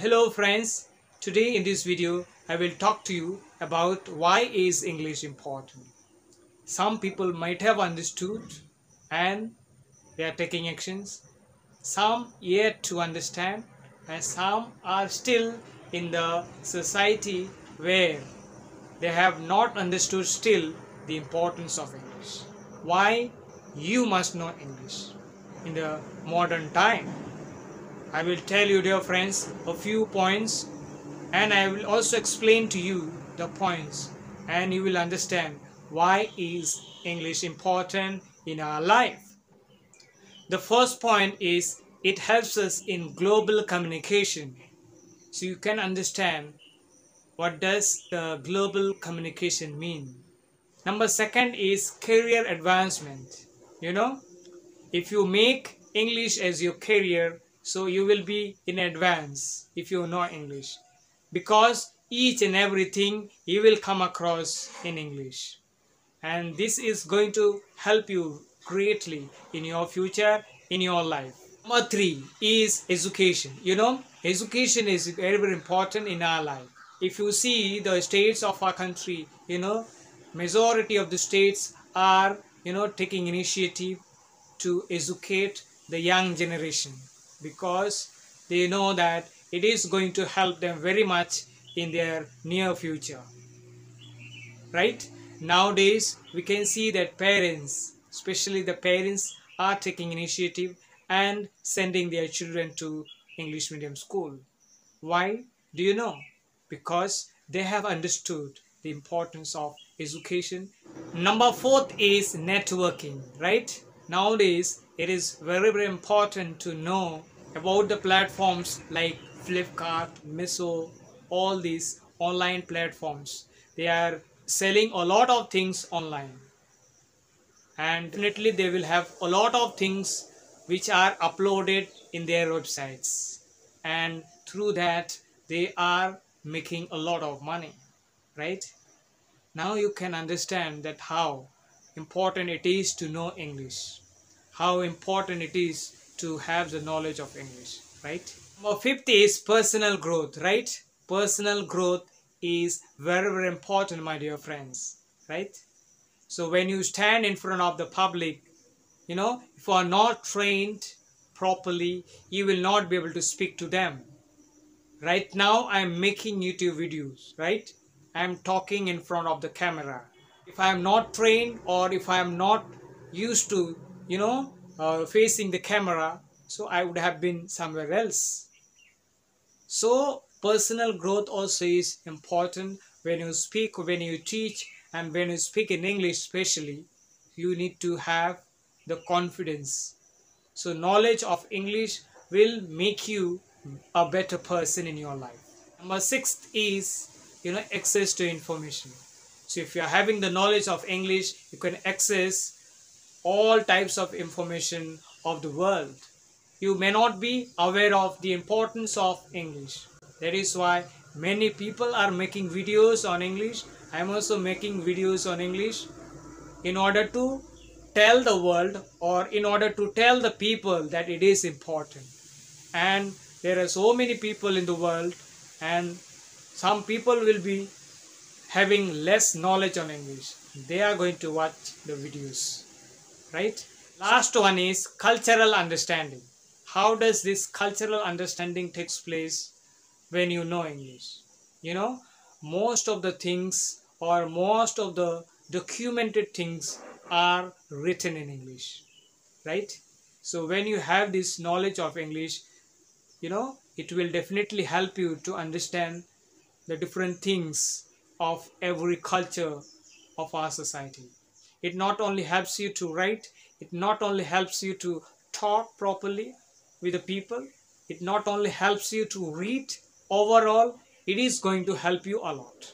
Hello friends, today in this video I will talk to you about why is English important. Some people might have understood and they are taking actions. Some yet to understand and some are still in the society where they have not understood still the importance of English. Why you must know English in the modern time. I will tell you, dear friends, a few points, and I will also explain to you the points, and you will understand why is English important in our life. The first point is it helps us in global communication. So you can understand what does the global communication mean. Number second is career advancement. If you make English as your career, so you will be in advance if you know English, because each and everything you will come across in English, and this is going to help you greatly in your future, in your life. Number three is education. Education is very, very important in our life. If you see the states of our country, majority of the states are taking initiative to educate the young generation, because they know that it is going to help them very much in their near future, right? Nowadays we can see that parents, especially the parents, are taking initiative and sending their children to English medium school. Why? Do you know? Because they have understood the importance of education. Number fourth is networking, right? Nowadays it is very, very important to know about the platforms like Flipkart, Meesho, all these online platforms. They are selling a lot of things online, and definitely they will have a lot of things which are uploaded in their websites, and through that they are making a lot of money, right? Now you can understand that how important it is to know English, how important it is to have the knowledge of English, right? Number fifth is personal growth, right? Personal growth is very, very important, my dear friends, right? So when you stand in front of the public, if you are not trained properly, you will not be able to speak to them. Right now I am making YouTube videos, right? I am talking in front of the camera. If I am not trained, or if I am not used to facing the camera, so I would have been somewhere else. So personal growth also is important when you speak, when you teach, and when you speak in English especially. You need to have the confidence. So knowledge of English will make you a better person in your life. Number six is access to information. So if you are having the knowledge of English, you can access all types of information of the world. You may not be aware of the importance of English. That is why many people are making videos on English. I am also making videos on English in order to tell the world, or in order to tell the people that it is important. And there are so many people in the world, and some people will be having less knowledge on English. They are going to watch the videos, right? Last one is cultural understanding. How does this cultural understanding takes place when you know English? Most of the things, or most of the documented things, are written in English, right? So when you have this knowledge of English, it will definitely help you to understand the different things of every culture of our society. It not only helps you to write, it not only helps you to talk properly with the people, it not only helps you to read. Overall, it is going to help you a lot.